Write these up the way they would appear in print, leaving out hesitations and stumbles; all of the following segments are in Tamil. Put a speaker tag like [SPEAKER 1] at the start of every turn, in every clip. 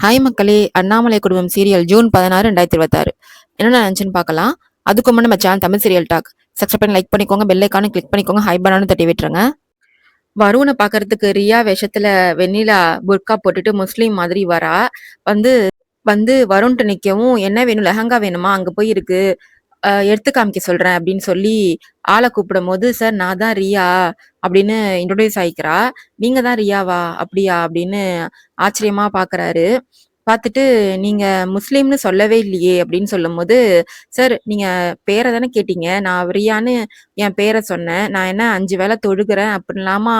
[SPEAKER 1] ஹாய் மக்களே! அண்ணாமலை குடும்பம் சீரியல் ஜூன் 16, 2026 என்ன நடந்துச்சுன்னு பார்க்கலாம். அதுக்கு முன்னாடி நம்ம channel Tamil serial talk subscribe பண்ணி லைக் பண்ணிக்கோங்க. பெல் ஐகானை கிளிக் பண்ணிக்கோங்க. ஹை பட்டனும் தட்டி விட்டுருங்க. வருண பார்க்கறதுக்கு ரியா வேஷத்துல வெண்ணிலா புர்கா போட்டுட்டு முஸ்லீம் மாதிரி வரா. வந்து வந்து வருண்ட்ட நிக்கவும், "என்ன வேணும்? லெஹங்கா வேணுமா? அங்க போய் இருக்கு. எடுத்து காமிக்க சொல்றேன்" அப்படின்னு சொல்லி ஆள கூப்பிடும்போது, "சார் நான் தான் ரியா" அப்படின்னு இன்ட்ரோடியூஸ் ஆயிக்கிறா. "நீங்க தான் ரியாவா? அப்படியா?" அப்படின்னு ஆச்சரியமா பார்க்குறாரு. பார்த்துட்டு, "நீங்க முஸ்லீம்ன்னு சொல்லவே இல்லையே" அப்படின்னு சொல்லும்போது, "சார் நீங்க பேர தானே கேட்டீங்க. நான் ரியான்னு என் பேர சொன்னேன். நான் என்ன 5 வேள தொழுகுறேன் அப்படிலாமா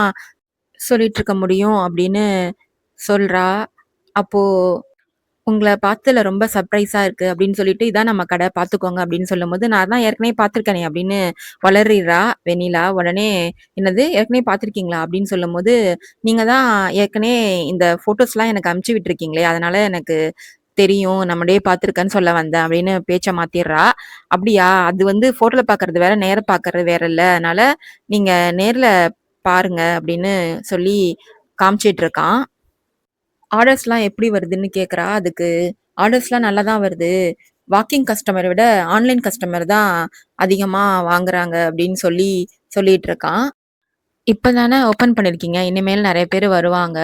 [SPEAKER 1] சொல்லிட்டுருக்க முடியும்" அப்படின்னு சொல்றா. அப்போ "உங்கள பார்த்ததுல ரொம்ப சர்ப்ரைஸா இருக்கு" அப்படின்னு சொல்லிட்டு, "இதான் நம்ம கடை பார்த்துக்கோங்க" அப்படின்னு சொல்லும்போது, "நான் தான் ஏற்கனவே பார்த்துருக்கேனே" அப்படின்னு ஒளறிறா வெண்ணிலா. உடனே, "என்னது ஏற்கனவே பார்த்துருக்கீங்களா?" அப்படின்னு சொல்லும்போது, "நீங்க தான் ஏற்கனவே இந்த ஃபோட்டோஸ்லாம் எனக்கு அனுப்பிச்சு விட்டுருக்கீங்களே, அதனால எனக்கு தெரியும். நான் முன்னாடியே பார்த்துருக்கேன்னு சொல்ல வந்தேன்" அப்படின்னு பேச்ச மாத்திர்றா. "அப்படியா? அது வந்து ஃபோட்டோல பார்க்கறது வேற, நேர்ல பார்க்கறது வேறல்ல. அதனால நீங்க நேர்ல பாருங்க" அப்படின்னு சொல்லி காமிச்சிட்டு இருக்கான். ஆர்டர்ஸ்லாம் எப்படி வருதுன்னு கேட்குறா. அதுக்கு ஆர்டர்ஸ்லாம் நல்லா தான் வருது. வாக்கிங் கஸ்டமர விட ஆன்லைன் கஸ்டமர் தான் அதிகமா வாங்குறாங்க அப்படின்னு சொல்லிட்டு இருக்கான். "இப்ப தானே ஓப்பன் பண்ணியிருக்கீங்க. இனிமேல் நெறைய பேரு வருவாங்க"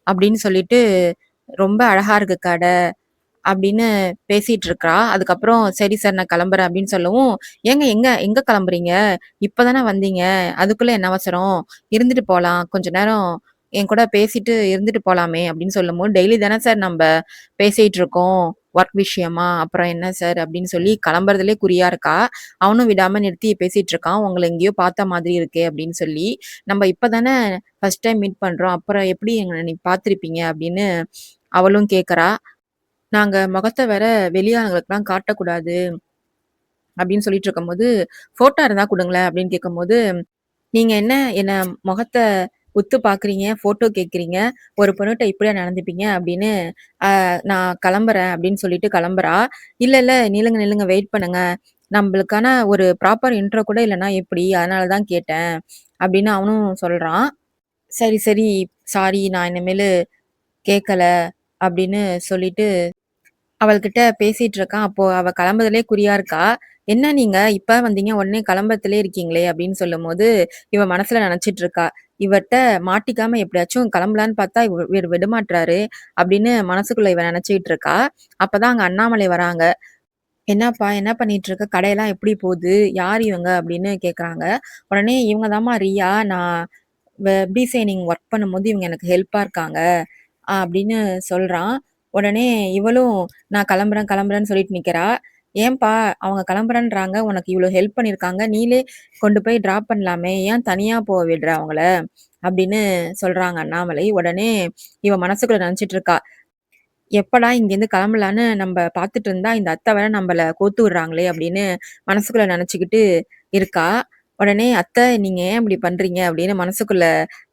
[SPEAKER 1] அப்படின்னு சொல்லிட்டு, "ரொம்ப அழகா இருக்கு கடை" அப்படின்னு பேசிட்டு இருக்கா. அதுக்கப்புறம், "சரி சார் நான் கிளம்புறேன்" அப்படின்னு சொல்லவும், "ஏங்க எங்க எங்க கிளம்புறீங்க? இப்ப தானே வந்தீங்க. அதுக்குள்ள என்ன அவசரம்? இருந்துட்டு போலாம். கொஞ்ச நேரம் என் கூட பேசிட்டு இருந்துட்டு போலாமே" அப்படின்னு சொல்லும்போது, "டெய்லி தானே சார் நம்ப பேசிட்டு இருக்கோம். ஒர்க் விஷயமா. அப்புறம் என்ன சார்?" அப்படின்னு சொல்லி கிளம்புறதுலயே குறியா இருக்கா. அவனும் விடாம நிறுத்தி பேசிட்டு இருக்கான். "உங்கள எங்கேயோ பார்த்த மாதிரி இருக்கே" அப்படின்னு சொல்லி. "நம்ப இப்ப தானே ஃபர்ஸ்ட் டைம் மீட் பண்றோம். அப்புறம் எப்படி எங்கள நீங்க பார்த்திருப்பீங்க?" அப்படின்னு அவளும் கேட்கறா. "நாங்க முகத்த வேற வெளியாளுங்களுக்குலாம் காட்டக்கூடாது" அப்படின்னு சொல்லிட்டு இருக்கும்போது, "ஃபோட்டோ இருந்தா குடுங்களேன்" அப்படின்னு கேட்கும்போது, "நீங்க என்ன முகத்த உத்து பார்க்குறீங்க, ஃபோட்டோ கேட்குறீங்க, ஒரு பொண்ணுட்ட இப்படியா நடந்துப்பீங்க?" அப்படின்னு, "நான் கிளம்புறேன்" அப்படின்னு சொல்லிட்டு கிளம்புறா. "இல்ல, இல்ல நில்லுங்க, நில்லுங்க வெயிட் பண்ணுங்க. நம்பளுக்கான ஒரு ப்ராப்பர் இன்ட்ரோ கூட இல்லன்னா எப்படி? அதனால தான் கேட்டேன்" அப்படின்னு அவனும் சொல்றான். "சரி, சரி. சாரி நான் இனிமேலு கேட்கல" அப்படின்னு சொல்லிட்டு அவள்கிட்ட பேசிட்டு இருக்கான். அப்போ அவ கிளம்புறதுலயே குறியா இருக்கா. "என்ன நீங்க இப்ப வந்தீங்க, உடனே கிளம்புறதுலயே இருக்கீங்களே" அப்படின்னு சொல்லும்போது, இவ மனசுல நினைச்சிட்டு இருக்கா. இவர்ட்ட மாட்டிக்காம எப்படியாச்சும் கிளம்பலான்னு பார்த்தா, இவரு விடமாட்றாரு அப்படின்னு மனசுக்குள்ள இவ நினைச்சுக்கிட்டு இருக்கா. அப்பதான் அங்க அண்ணாமலை வராங்க. "என்னப்பா என்ன பண்ணிட்டு இருக்க? கடையெல்லாம் எப்படி போகுது? யார் இவங்க?" அப்படின்னு கேட்கறாங்க. உடனே, "இவங்க தாம்மா ரியா. நான் வெப் டிசைனிங் ஒர்க் பண்ணும்போது இவங்க எனக்கு ஹெல்ப்பா இருக்காங்க" அப்படின்னு சொல்றான். உடனே இவளும் நான் கிளம்புறேன், கிளம்புறேன்னு சொல்லிட்டு நிக்கிறா. "ஏன்பா அவங்க கிளம்புறேன்றாங்க, உனக்கு இவ்ளோ ஹெல்ப் பண்ணியிருக்காங்க. நீங்களே கொண்டு போய் டிராப் பண்ணலாமே! ஏன் தனியா போக விடுற அவங்கள?" அப்படின்னு சொல்றாங்க அண்ணாமலை. உடனே இவ மனசுக்குள்ள நினைச்சுட்டு இருக்கா. எப்படா இங்கேருந்து கிளம்பலான்னு நம்ப பார்த்துட்டு இருந்தா, இந்த அத்தை வேற நம்பள கோத்து விடுறாங்களே! அப்படின்னு மனசுக்குள்ள நினைச்சுக்கிட்டு இருக்கா. உடனே, "அத்தை நீங்க ஏன் இப்படி பண்றீங்க?" அப்படின்னு மனசுக்குள்ள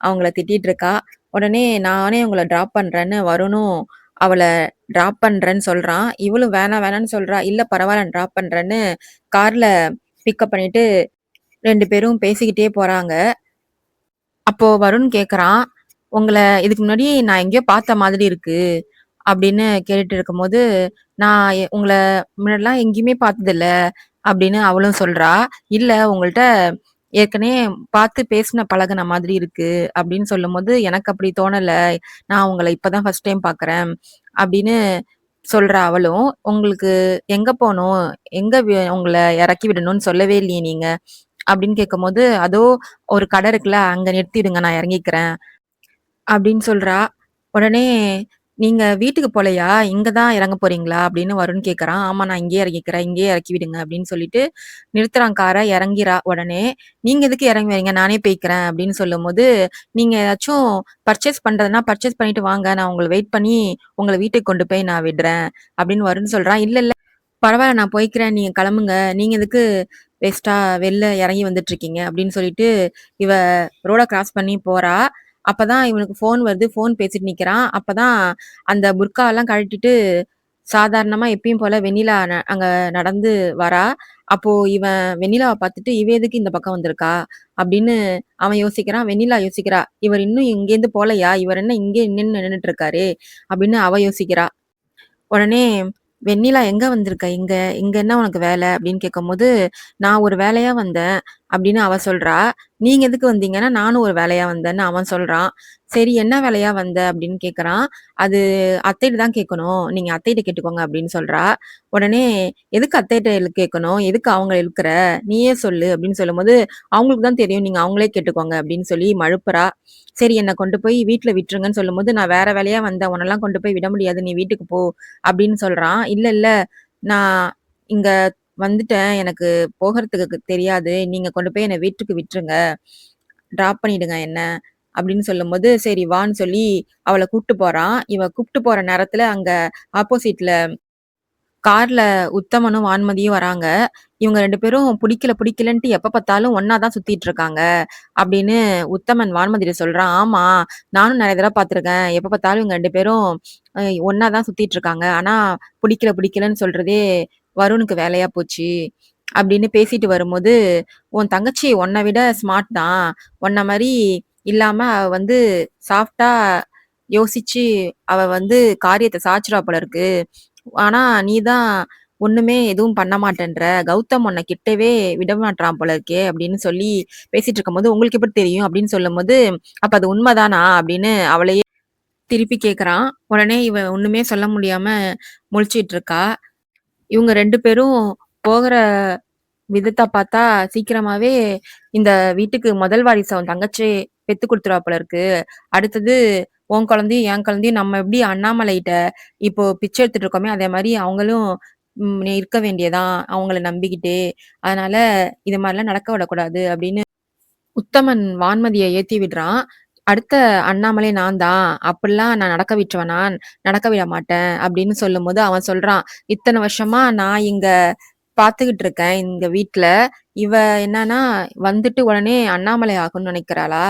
[SPEAKER 1] அவங்கள திட்டிட்டு இருக்கா. உடனே, "நானே உங்கள டிராப் பண்றேன்னு" வருணும் அவள டிராப் பண்றேன்னு சொல்றான். இவளும் வேணாம் வேணான்னு சொல்றா. "இல்ல பரவால்ல நான் டிராப் பண்றேன்னு" கார்ல பிக்கப் பண்ணிட்டு 2 பேரும் பேசிக்கிட்டே போறாங்க. அப்போ வருண் கேட்கறான், "உங்கள இதுக்கு முன்னாடி நான் எங்கேயோ பார்த்த மாதிரி இருக்கு" அப்படின்னு கேட்டுட்டு இருக்கும்போது, "நான் உங்கள முன்னாடிலாம் எங்கேயுமே பார்த்ததில்ல" அப்படின்னு அவளும் சொல்றா. "இல்ல உங்கள்ட்ட ஏற்கனவே பார்த்து பேசின பழகுன மாதிரி இருக்கு" அப்படின்னு சொல்லும்போது, "எனக்கு அப்படி தோணல. நான் உங்கள இப்ப தான் ஃபர்ஸ்ட் டைம் பார்க்குறேன்" அப்படின்னு சொல்றா அவளும். "உங்களுக்கு எங்க போணும்? எங்க உங்கள இறக்கி விடணும்னு சொல்லவே இல்லையே நீங்க" அப்படின்னு கேட்கும்போது, "அதோ ஒரு கடை இருக்குல்ல, அங்க நிறுத்திடுங்க நான் இறங்கிக்கிறேன்" அப்படின்னு சொல்றா. உடனே, "நீங்க வீட்டுக்கு போலையா? இங்க தான் இறங்க போறீங்களா?" அப்படின்னு வருண் கேட்கறான். "ஆமா நான் இங்கேயே இறங்கிக்கிறேன். இங்கேயே இறக்கி விடுங்க" அப்படின்னு சொல்லிட்டு நிறுத்துறான் கார. இறங்கிறா உடனே. "நீங்க எதுக்கு இறங்கி வரீங்க? நானே போய்க்கிறேன்" அப்படின்னு சொல்லும்போது, "நீங்க ஏதாச்சும் பர்ச்சேஸ் பண்றதுன்னா பர்ச்சேஸ் பண்ணிட்டு வாங்க. நான் உங்கள வெயிட் பண்ணி உங்கள வீட்டுக்கு கொண்டு போய் நான் விடுறேன்" அப்படின்னு வருண் சொல்றான். "இல்ல, இல்ல பரவால்ல நான் போய்க்கிறேன். நீங்க கிளம்புங்க. நீங்க எதுக்கு வேஸ்ட்டா வெளில இறங்கி வந்துட்டுருக்கீங்க" அப்படின்னு சொல்லிட்டு இவ ரோட கிராஸ் பண்ணி போறா. அப்பதான் இவனுக்கு ஃபோன் வருது. ஃபோன் பேசிட்டு நிக்கிறான். அப்பதான் அந்த புர்காலாம் கழட்டிட்டு சாதாரணமா எப்பயும் போல வெண்ணிலா அங்க நடந்து வரா. அப்போ இவன் வெண்ணிலாவ பார்த்துட்டு, "இவ எதுக்கு இந்த பக்கம் வந்திருக்கா?" அப்படின்னு அவன் யோசிக்கிறான். வெண்ணிலா யோசிக்கிறா. "இவர் இன்னும் இங்கேருந்து போலையா? இவர் என்ன இங்கேயே நின்னுட்டு இருக்காரே!" அப்படின்னு அவ யோசிக்கிறா. உடனே "வெண்ணிலா எங்க வந்திருக்க? இங்க இங்க என்ன உனக்கு வேலை?" அப்படின்னு கேட்கும்போது, "நான் ஒரு வேலையா வந்தேன்" அப்படின்னு அவ சொல்றா. "நீங்க எதுக்கு வந்தீங்கன்னா?" "நானும் ஒரு வேலையா வந்தேன்னு" அவன் சொல்றான். "சரி என்ன வேலையா வந்த?" அப்படின்னு கேட்குறான். "அது அத்தைட்ட தான் கேட்கணும். நீங்க அத்தைட்ட கேட்டுக்கோங்க" அப்படின்னு சொல்றா. உடனே "எதுக்கு அத்தைட்ட கேட்கணும்? எதுக்கு அவங்கள இழுக்குற? நீயே சொல்லு" அப்படின்னு சொல்லும்போது, "அவங்களுக்கு தான் தெரியும். நீங்க அவங்களே கேட்டுக்கோங்க" அப்படின்னு சொல்லி மழுப்புறா. சரி என்ன கொண்டு போய் வீட்ல விட்டுருங்கன்னு சொல்லும்போது, "நான் வேற வேலையா வந்தேன். உன்னெல்லாம் கொண்டு போய் விட முடியாது. நீ வீட்டுக்கு போ" அப்படின்னு சொல்றான். "இல்ல, இல்ல. நான் இங்க வந்துட்டேன். எனக்கு போகறதுக்கு தெரியாது. நீங்க கொண்டு போய் என்ன வீட்டுக்கு விட்டுருங்க. டிராப் பண்ணிடுங்க என்ன." அப்படின்னு சொல்லும்போது, சரி வான்னு சொல்லி அவள கூப்ட்டு போறான். இவன் கூப்ட்டு போற நேரத்துல அங்க ஆப்போசிட்ல கார்ல உத்தமனும், வான்மதியும் வராங்க. இவங்க 2 பேரும் புடிக்கல, புடிக்கலன்ட்டு எப்ப பார்த்தாலும் ஒண்ணா தான் சுத்திட்டு இருக்காங்க. அப்படின்னு உத்தமன் வான்மதிட்ட சொல்றான். ஆமா, நானும் நெறைய தடவ பார்த்துருக்கேன். எப்ப பார்த்தாலும் இவங்க 2 பேரும் ஒண்ணா தான் சுத்திட்டு இருக்காங்க. ஆனா புடிக்கல, புடிக்கலன்னு சொல்றதே வருணுக்கு வேலையா போச்சு. அப்படின்னு பேசிட்டு வரும்போது, உன் தங்கச்சி உன்ன விட ஸ்மார்ட் தான். உன்ன மாரி இல்லாம அவ வந்து சாஃப்ட்டா யோசிச்சு அவ வந்து காரியத்த சாதிச்சுருவா போல இருக்கு. ஆனா, நீ தான் ஒண்ணுமே எதுவும் பண்ண மாட்டேன்ற. கௌதம் உன்ன கிட்டவே விடமாட்றான் போல இருக்கே! அப்படின்னு சொல்லி பேசிட்டு இருக்கும்போது, உங்களுக்கு எப்படி தெரியும்? அப்படின்னு சொல்லும்போது, அப்ப அது உண்மதானா? அப்படின்னு அவளையே திருப்பி கேட்கறான். உடனே இவ ஒண்ணுமே சொல்ல முடியாம முழிச்சுட்டு இருக்கா. இவங்க 2 பேரும் போகுற விதத்த பார்த்தா, சீக்கிரமாவே இந்த வீட்டுக்கு முதல் வாரிசு அவன் தங்கச்சி பெத்து குடுத்துருவா போல இருக்கு. அடுத்தது உன் குழந்தையும், என் குழந்தையும் நம்ம எப்படி அண்ணாமலைட்ட இப்போ பிச்சை எடுத்துட்டு இருக்கோமே, அதே மாரி அவங்களும் நீ இருக்க வேண்டியதான். அவங்கள நம்பிக்கிட்டே. அதனால இது மாரிலாம் நடக்க விடக்கூடாது அப்படின்னு உத்தமன் வான்மதிய ஏத்தி விடுறான். அடுத்த அண்ணாமலை நான் தான். அப்படிலாம் நான் நடக்க விட்டுருவேனா? நடக்க விட மாட்டேன் அப்படின்னு சொல்லும்போது, அவன் சொல்றான், "இத்தன வருஷமா நான் இங்க பார்த்துக்கிட்டு இருக்கேன் எங்க வீட்ல. இவ என்னன்னா, வந்துட்டு உடனே அண்ணாமலை ஆகணும்னு நினைக்கிறாளா?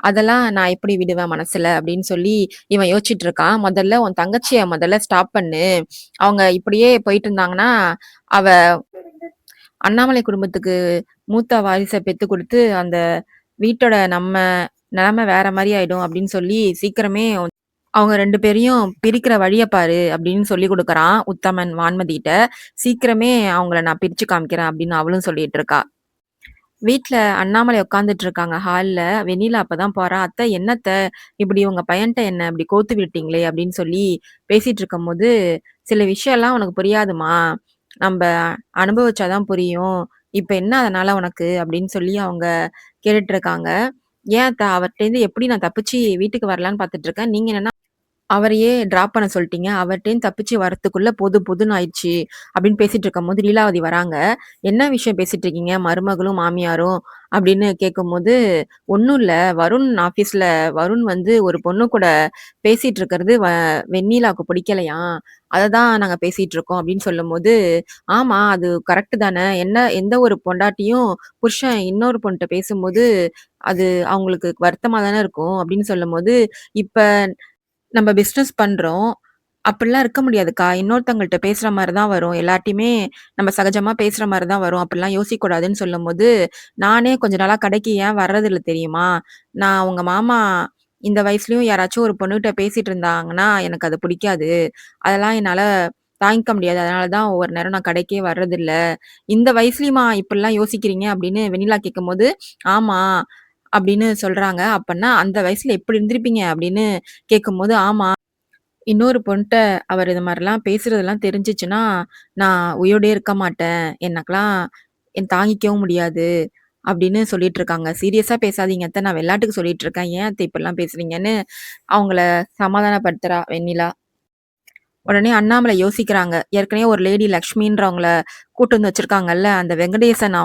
[SPEAKER 1] அதெல்லாம் நான் எப்படி விடுவேன் மனசுல?" அப்படின்னு சொல்லி இவன் யோசிச்சுட்டு இருக்கான். "முதல்ல உன் தங்கச்சிய முதல்ல ஸ்டாப் பண்ணு. அவங்க இப்படியே போயிட்டு இருந்தாங்கன்னா, அவ அண்ணாமலை குடும்பத்துக்கு மூத்த வாரிச பெத்து குடுத்து, அந்த வீட்டோட நம்ம நெலைம வேற மாரி ஆயிடும்." அப்படின்னு சொல்லி சீக்கிரமே அவங்க 2 பேரையும் பிரிக்கிற வழிய பாரு அப்படின்னு சொல்லிக் குடுக்குறான் உத்தமன் வான்மதிட்ட. "சீக்கிரமே அவங்கள நான் பிரிச்சு காமிக்கிறேன்" அப்படின்னு அவளும் சொல்லிட்டு இருக்கா. வீட்ல அண்ணாமலை உட்கார்ந்துட்டு இருக்காங்க ஹால்ல. வெண்ணிலா அப்பதான் போறா. "அத்தை என்னத்த இப்படி உங்க பையன்ட்ட என்ன இப்படி கோத்து விட்டீங்களே!" அப்படின்னு சொல்லி பேசிட்டு இருக்கும்போது, "சில விஷயம்லாம் உனக்கு புரியாதும்மா. நம்ப அனுபவிச்சா தான் புரியும். இப்ப என்ன அதனால உனக்கு?" அப்படின்னு சொல்லி அவங்க கேட்டுட்டு இருக்காங்க. "ஏன் அத்த அவர்ட்டேருந்து எப்படி நான் தப்பிச்சு வீட்டுக்கு வரலான்னு பார்த்துட்டு இருக்கேன். நீங்க என்னன்னா அவரையே டிராப் பண்ண சொல்ட்டீங்க. அவர்ட்டேருந்து தப்பிச்சு வரதுக்குள்ள பொதுன்னு ஆயிடுச்சு." அப்படின்னு பேசிட்டு இருக்கும்போது லீலாவதி வராங்க. "என்ன விஷயம் பேசிட்டு இருக்கீங்க? மருமகளும், மாமியாரும்?" அப்படின்னு கேட்கும்போது, "ஒண்ணும் இல்ல. வருண் ஆஃபீஸ்ல வருண் வந்து ஒரு பொண்ணு கூட பேசிட்டு இருக்கிறது வெண்ணிலாவுக்கு பிடிக்கலையாம். அத தான் நாங்க பேசிட்டு இருக்கோம்." அப்படின்னு சொல்லும்போது, "ஆமா, அது கரெக்ட் தானே. எந்த ஒரு பொண்டாட்டியும் புருஷன் இன்னொரு பொண்ணுட்ட பேசும்போது, அது அவங்களுக்கு வருத்தமா தானே இருக்கும்." அப்படின்னு சொல்லும்போது, "இப்ப நம்ம பிசினஸ் பண்றோம். அப்படிலாம் இருக்க முடியாதுக்கா. இன்னொருத்தவங்கள்ட்ட பேசுற மாரி தான் வரும். எல்லார்ட்டயுமே நம்ம சகஜமா பேசுற மாரி தான் வரும். அப்படிலாம் யோசிக்கக்கூடாதுன்னு சொல்லும்போது, நானே கொஞ்ச நாளா கடைக்கு ஏன் வர்றதில்ல தெரியுமா? நான் உங்க மாமா இந்த வயசுலயும் யாராச்சும் ஒரு பொண்ணுகிட்ட பேசிட்டு இருந்தாங்கன்னா, எனக்கு அது பிடிக்காது. அதெல்லாம் என்னால தாங்கிக்க முடியாது. அதனால தான் ஒவ்வொரு நேரம் நான் கடைக்கே வர்றதில்ல. இந்த வயசுலயுமா இப்படிலாம் யோசிக்கிறீங்க? அப்படின்னு வெண்ணிலா கேட்கும்போது, ஆமா. அப்படின்னு சொல்றாங்க. அப்பன்னா அந்த வயசுல எப்படி இருந்திருப்பீங்க? அப்படின்னு கேட்கும்போது, ஆமா. இன்னொரு பொண்ணுட்ட அவர் இது மாரிலாம் பேசுறதெல்லாம் தெரிஞ்சுச்சுன்னா, நான் உயிரோடயே இருக்க மாட்டேன். எனக்கெல்லாம் தாங்கிக்கவும் முடியாது. அப்படின்னு சொல்லிட்டு இருக்காங்க. சீரியஸா பேசாதீங்க அத்த. நான் விளையாட்டுக்கு சொல்லிட்டு இருக்கேன். ஏன் அத்த இப்படிலாம் பேசுறீங்கன்னு அவங்கள சமாதானப்படுத்துறா வெண்ணிலா. உடனே அண்ணாமலை யோசிக்கிறாங்க. ஏற்கனவே ஒரு லேடி லக்ஷ்மின்றவங்கள கூட்டு வந்து வச்சிருக்காங்கல்ல. அந்த வெங்கடேசன்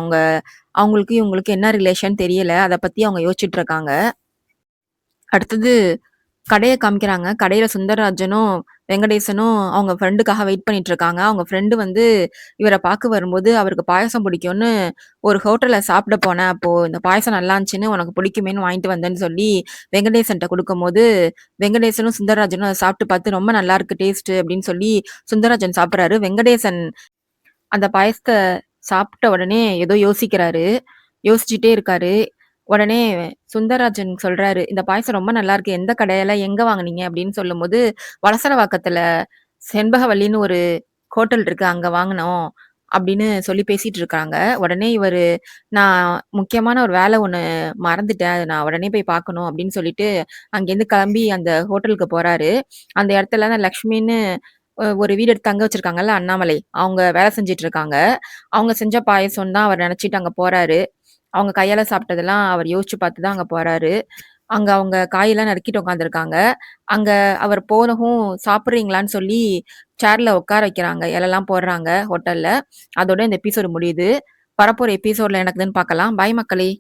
[SPEAKER 1] அவங்களுக்கும் இவங்களுக்கும் என்ன ரிலேஷன் தெரியல. அத பத்தி அவங்க யோசிச்சுட்டு இருக்காங்க. அடுத்தது கடைய காமிக்கிறாங்க. கடையில சுந்தரராஜனும், வெங்கடேசனும் அவங்க ஃப்ரெண்டுக்காக வெயிட் பண்ணிட்டு இருக்காங்க. அவங்க ஃப்ரெண்டு வந்து இவர பாக்க வரும்போது, அவருக்கு பாயாசம் பிடிக்கும்னு ஒரு ஹோட்டல்ல சாப்பிட போனேன். அப்போ இந்த பாயாசம் நல்லா இருந்துச்சுன்னு, உனக்கு பிடிக்குமேன்னு வாங்கிட்டு வந்தேன்னு சொல்லி வெங்கடேசன்ட்ட குடுக்கும்போது, வெங்கடேசனும், சுந்தரராஜனும் அத சாப்பிட்டு பார்த்து ரொம்ப நல்லா இருக்கு டேஸ்ட்டு அப்படின்னு சொல்லி சுந்தரராஜன் சாப்பிடுறாரு. வெங்கடேசன் அந்த பாயாசத்த சாப்பிட்ட உடனே ஏதோ யோசிக்கிறாரு. யோசிச்சுட்டே இருக்காரு. உடனே சுந்தரராஜன் சொல்றாரு, "இந்த பாயாசம் ரொம்ப நல்லா இருக்கு. எந்த கடையில எங்க வாங்குனீங்க?" அப்படின்னு சொல்லும்போது, "வளசரவாக்கத்துல செண்பகவல்லின்னு ஒரு ஹோட்டல் இருக்கு. அங்க வாங்குனோம். அப்படின்னு சொல்லி பேசிட்டு இருக்காங்க. உடனே இவரு, "நான் முக்கியமான ஒரு வேலை ஒண்ணு மறந்துட்டேன். அத நான் உடனே போய் பார்க்கணும்." அப்படின்னு சொல்லிட்டு, அங்கேருந்து கிளம்பி அந்த ஹோட்டலுக்கு போறாரு. அந்த இடத்துல தான் லக்ஷ்மின்னு ஒரு வீடு எடுத்து தங்க வச்சிருக்காங்கல்ல அண்ணாமலை. அவங்க வேலை செஞ்சுட்டு இருக்காங்க. அவங்க செஞ்ச பாயாசம் தான் அவர் நெனச்சுட்டு அங்க போறாரு. அவங்க கையால சாப்பிட்டதெல்லாம் அவர் யோசிச்சு பார்த்து தான் அங்க போறாரு. அங்க அவங்க காயெல்லாம் நறுக்கிட்டு உட்காந்துருக்காங்க. அங்க அவர் போனவும் சாப்பிடுறீங்களான்னு சொல்லி சேர்ல உட்கார வைக்கிறாங்க. இலைலாம் போடுறாங்க ஹோட்டல்ல. அதோட இந்த எபிசோடு முடியுது. வரப்போற எபிசோட்ல என்ன நடக்குதுன்னு பார்க்கலாம். பாய் மக்களே!